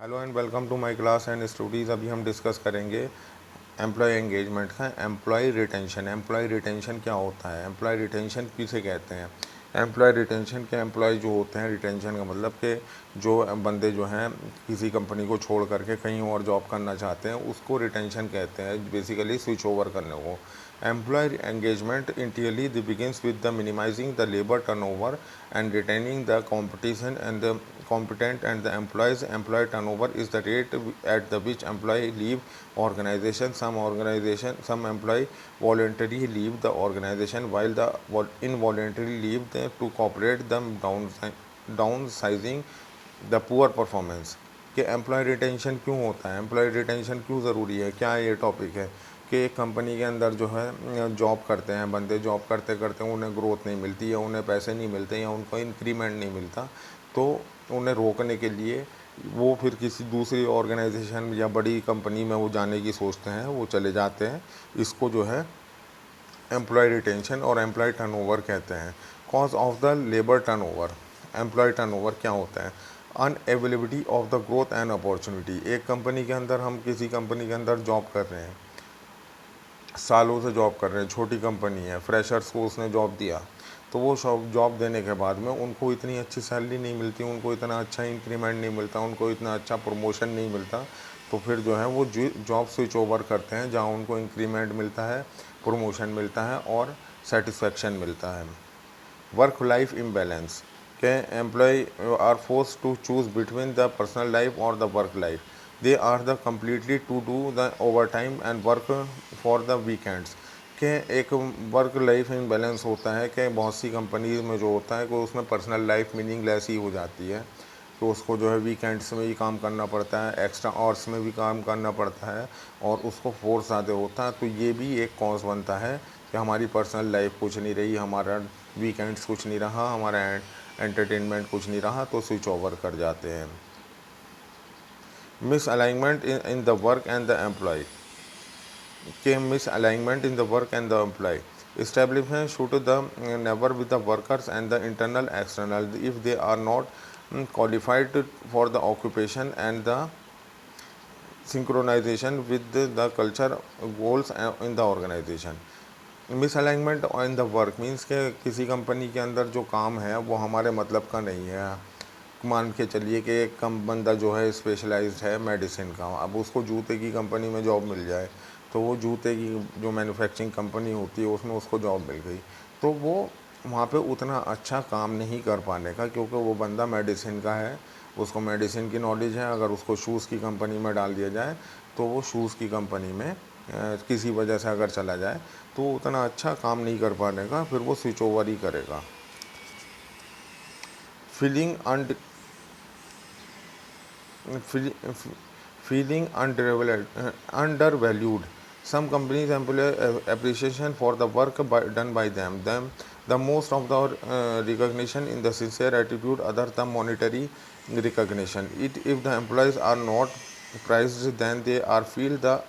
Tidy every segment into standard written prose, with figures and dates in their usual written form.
Hello and welcome to my class and studies. अभी हम discuss करेंगे एम्प्लॉय एंगेजमेंट का एम्प्लॉय रिटेंशन। एम्प्लॉय रिटेंशन क्या होता है, एम्प्लॉय रिटेंशन किसे कहते हैं। एम्प्लॉय रिटेंशन के एम्प्लॉय जो होते हैं, रिटेंशन का मतलब कि जो बंदे जो हैं किसी कंपनी को छोड़ करके कहीं और जॉब करना चाहते हैं उसको रिटेंशन कहते हैं, बेसिकली स्विच ओवर करने को। Employ engagement interiorly the begins with the minimising the labour turnover and retaining the competition and the competent and the employee turnover is the rate at the which employee leave organization. Some employee voluntarily leave the organization while the involuntarily leave to cooperate them downsizing the poor performance। कि employ retention क्यों होता है, employ retention क्यों ज़रूरी है, क्या ये topic है कि एक कंपनी के अंदर जो है जॉब करते हैं बंदे, जॉब करते करते उन्हें ग्रोथ नहीं मिलती या उन्हें पैसे नहीं मिलते या उनको इंक्रीमेंट नहीं मिलता, तो उन्हें रोकने के लिए वो फिर किसी दूसरी ऑर्गेनाइजेशन या बड़ी कंपनी में वो जाने की सोचते हैं, वो चले जाते हैं। इसको जो है एम्प्लॉय रिटेंशन और एम्प्लॉय टर्नओवर कहते हैं। Cause of the labour turnover, employ turnover क्या होता है। Unavailability of the growth and opportunity. एक कंपनी के अंदर, हम किसी कंपनी के अंदर जॉब कर रहे हैं, सालों से जॉब कर रहे हैं, छोटी कंपनी है, फ्रेशर्स को उसने जॉब दिया, तो वो जॉब देने के बाद में उनको इतनी अच्छी सैलरी नहीं मिलती, उनको इतना अच्छा इंक्रीमेंट नहीं मिलता, उनको इतना अच्छा प्रमोशन नहीं मिलता, तो फिर जो है वो जॉब स्विच ओवर करते हैं जहाँ उनको इंक्रीमेंट मिलता है, प्रमोशन मिलता है और सेटिस्फेक्शन मिलता है। वर्क लाइफ इम्बैलेंस के employ are force to choose between the personal life और the work life. They are the completely to do the over time and work for the weekends. के एक work life imbalance होता है कि बहुत सी companies में जो होता है कि उसमें पर्सनल लाइफ मीनिंगलेस ही हो जाती है, तो उसको जो है वीकेंड्स में भी काम करना पड़ता है, एक्स्ट्रा आवर्स में भी काम करना पड़ता है और उसको फोर्स ज़्यादा होता है। तो ये भी एक कॉज बनता है कि हमारी पर्सनल लाइफ कुछ नहीं रही, हमारा वीकेंड्स कुछ नहीं रहा, हमारा एंटरटेनमेंट कुछ नहीं रहा, तो स्विच ओवर कर जाते हैं। Misalignment in the work and the employ के misalignment in the work and the employ establishment should the never with the workers and the internal external if they are not qualified for the occupation and the synchronization with the culture goals in the organization। Misalignment in the work means के किसी company के अंदर जो काम है वो हमारे मतलब का नहीं है। मान के चलिए कि एक कम बंदा जो है स्पेशलाइज्ड है मेडिसिन का, अब उसको जूते की कंपनी में जॉब मिल जाए, तो वो जूते की जो मैन्युफैक्चरिंग कंपनी होती है उसमें उसको जॉब मिल गई, तो वो वहाँ पे उतना अच्छा काम नहीं कर पाने का, क्योंकि वो बंदा मेडिसिन का है, उसको मेडिसिन की नॉलेज है। अगर उसको शूज़ की कंपनी में डाल दिया जाए तो वो शूज़ की कंपनी में किसी वजह से अगर चला जाए तो उतना अच्छा काम नहीं कर पाने का, फिर वो स्विच ओवर ही करेगा। Feeling feeling undervalued. Some companies employ appreciation for the work done by them. The most of the recognition in the sincere attitude other than monetary recognition. If the employees are not prized, then they are feel the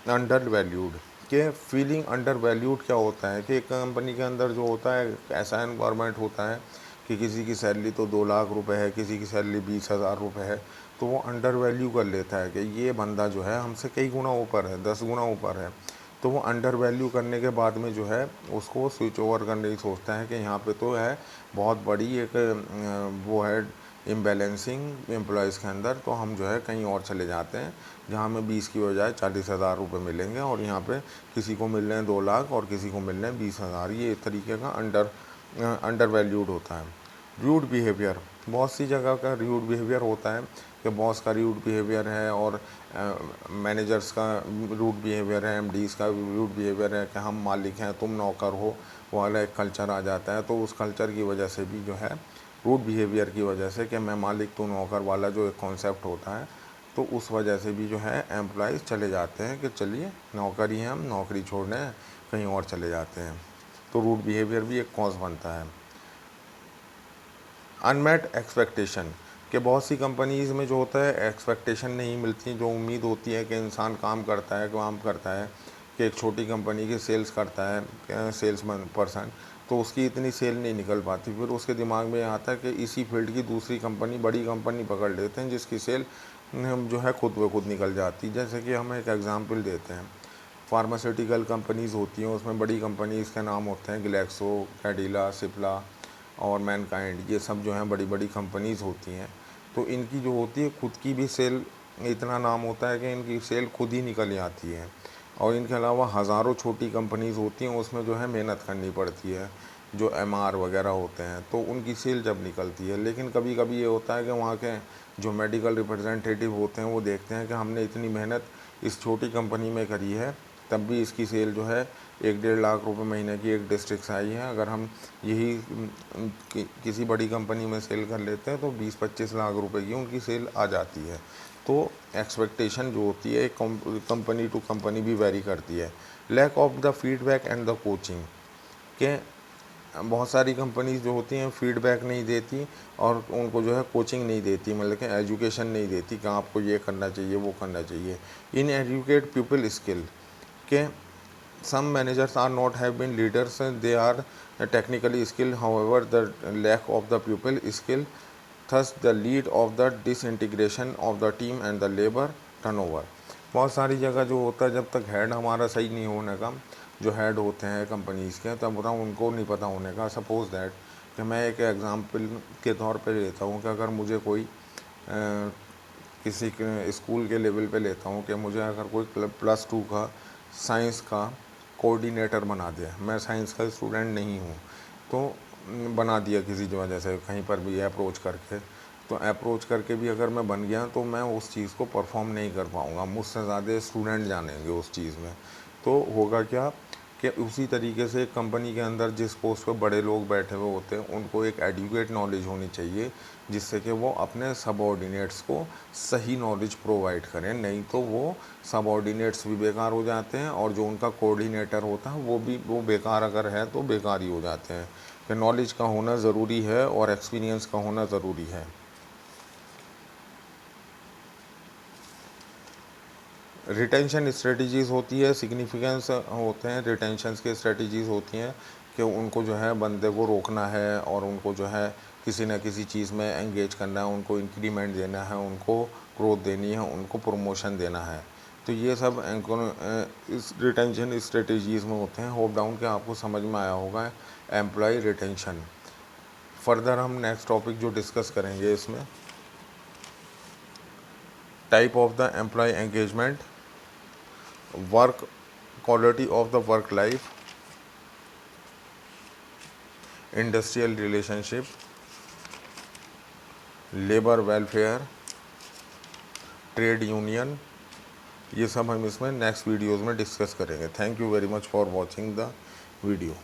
undervalued। कि feeling under valued क्या होता है कि एक company के अंदर जो होता है ऐसा एनवायरनमेंट होता है कि किसी की सैलरी तो 2 लाख रुपए है, किसी की सैलरी 20,000 रुपये है, तो वो अंडर वैल्यू कर लेता है कि ये बंदा जो है हमसे कई गुना ऊपर है, 10 गुना ऊपर है, तो वो अंडर वैल्यू करने के बाद में जो है उसको स्विच ओवर करने की सोचता है कि यहाँ पे तो है बहुत बड़ी एक वो है इम्बैलेंसिंग एम्प्लॉयज़ के अंदर, तो हम जो है कहीं और चले जाते हैं जहाँ हमें 20 की बजाय 40,000 रुपये मिलेंगे और यहाँ पे किसी को मिल रहे हैं 2 लाख और किसी को मिल रहे हैं 20,000। ये एक तरीके का अंडर वैल्यूड होता है। रूड बिहेवियर, बहुत सी जगह का रूड बिहेवियर होता है कि बॉस का रूड बिहेवियर है और मैनेजर्स का रूड बिहेवियर है, एमडीज़ का रूड बिहेवियर है कि हम मालिक हैं तुम नौकर हो, वो वाला एक कल्चर आ जाता है। तो उस कल्चर की वजह से भी जो है रूड बिहेवियर की वजह से कि मैं मालिक तू नौकर वाला जो एक कॉन्सेप्ट होता है, तो उस वजह से भी जो है एम्प्लॉयज़ चले जाते हैं कि चलिए नौकर ही हैं, हम नौकरी छोड़ने कहीं और चले जाते हैं। तो रूड बिहेवियर भी एक कॉज बनता है। अनमेट एक्सपेक्टेशन, कि बहुत सी कंपनीज़ में जो होता है एक्सपेक्टेशन नहीं मिलती, जो उम्मीद होती है कि इंसान काम करता है कि एक छोटी कंपनी की सेल्स करता है सेल्स पर्सन, तो उसकी इतनी सेल नहीं निकल पाती। फिर उसके दिमाग में आता है कि इसी फील्ड की दूसरी कंपनी, बड़ी कंपनी पकड़ लेते हैं जिसकी सेल जो है खुद ब खुद निकल जाती। जैसे कि हम एक एग्ज़ाम्पल देते हैं, फार्मास्यूटिकल कंपनीज़ होती हैं, उसमें बड़ी कंपनीज़ के नाम होते हैं ग्लैक्सो, कैडिला, सिप्ला और मैनकाइंड। ये सब जो हैं बड़ी बड़ी कंपनीज़ होती हैं। तो इनकी जो होती है खुद की भी सेल, इतना नाम होता है कि इनकी सेल खुद ही निकल आती है। और इनके अलावा हज़ारों छोटी कंपनीज़ होती हैं, उसमें जो है मेहनत करनी पड़ती है, जो एमआर वगैरह होते हैं, तो उनकी सेल जब निकलती है। लेकिन कभी कभी ये होता है कि वहाँ के जो मेडिकल रिप्रेजेंटेटिव होते हैं वो देखते हैं कि हमने इतनी मेहनत इस छोटी कंपनी में करी है, तब भी इसकी सेल जो है 1-1.5 लाख रुपए महीने की एक डिस्ट्रिक्ट से आई है। अगर हम यही किसी बड़ी कंपनी में सेल कर लेते हैं तो 20-25 लाख रुपए की उनकी सेल आ जाती है। तो एक्सपेक्टेशन जो होती है कंपनी टू कंपनी भी वेरी करती है। Lack of the feedback and the coaching के बहुत सारी कंपनीज जो होती हैं फीडबैक नहीं देती और उनको जो है कोचिंग नहीं देती, मतलब कि एजुकेशन नहीं देती कि आपको ये करना चाहिए, वो करना चाहिए। इन एजुकेट पीपल स्किल के some managers are not have been leaders, they are technically skilled, however the lack of the pupil skill thus the lead of the disintegration of the team and the labor turnover। बहुत सारी जगह जो होता है, जब तक head हमारा सही नहीं होने का, जो हेड होते हैं कंपनीज़ के, तब तक उनको नहीं पता होने का। सपोज़ दैट कि मैं एक एग्ज़ाम्पल के तौर पे लेता हूँ कि अगर मुझे कोई किसी स्कूल के लेवल पे लेता हूँ कि मुझे अगर कोई +2 का साइंस का कोऑर्डिनेटर बना दिया, मैं साइंस का स्टूडेंट नहीं हूँ, तो बना दिया किसी जो वजह से कहीं पर भी अप्रोच करके, तो अप्रोच करके भी अगर मैं बन गया तो मैं उस चीज़ को परफॉर्म नहीं कर पाऊँगा, मुझसे ज़्यादा स्टूडेंट जानेंगे उस चीज़ में। तो होगा क्या कि उसी तरीके से कंपनी के अंदर जिस पोस्ट पे बड़े लोग बैठे हुए होते हैं उनको एक एडुकेट नॉलेज होनी चाहिए, जिससे कि वो अपने सबऑर्डिनेट्स को सही नॉलेज प्रोवाइड करें। नहीं तो वो सबऑर्डिनेट्स भी बेकार हो जाते हैं और जो उनका कोऑर्डिनेटर होता है वो बेकार अगर है तो बेकार ही हो जाते हैं। कि नॉलेज का होना ज़रूरी है और एक्सपीरियंस का होना ज़रूरी है। रिटेंशन स्ट्रेटजीज़ होती है, सिग्निफिकेंस होते हैं, रिटेंशंस के स्ट्रेटजीज़ होती हैं कि उनको जो है बंदे को रोकना है और उनको जो है किसी न किसी चीज़ में एंगेज करना है, उनको इंक्रीमेंट देना है, उनको ग्रोथ देनी है, उनको प्रमोशन देना है। तो ये सब इस रिटेंशन स्ट्रेटजीज़ में होते हैं। होप डाउन कि आपको समझ में आया होगा एम्प्लॉय रिटेंशन। फर्दर हम नेक्स्ट टॉपिक जो डिस्कस करेंगे इसमें, type of the employ engagement, work quality of the work life, industrial relationship, labour welfare, trade union, ये सब हम इसमें नेक्स्ट वीडियोज़ में डिस्कस करेंगे। Thank you very much for watching the video.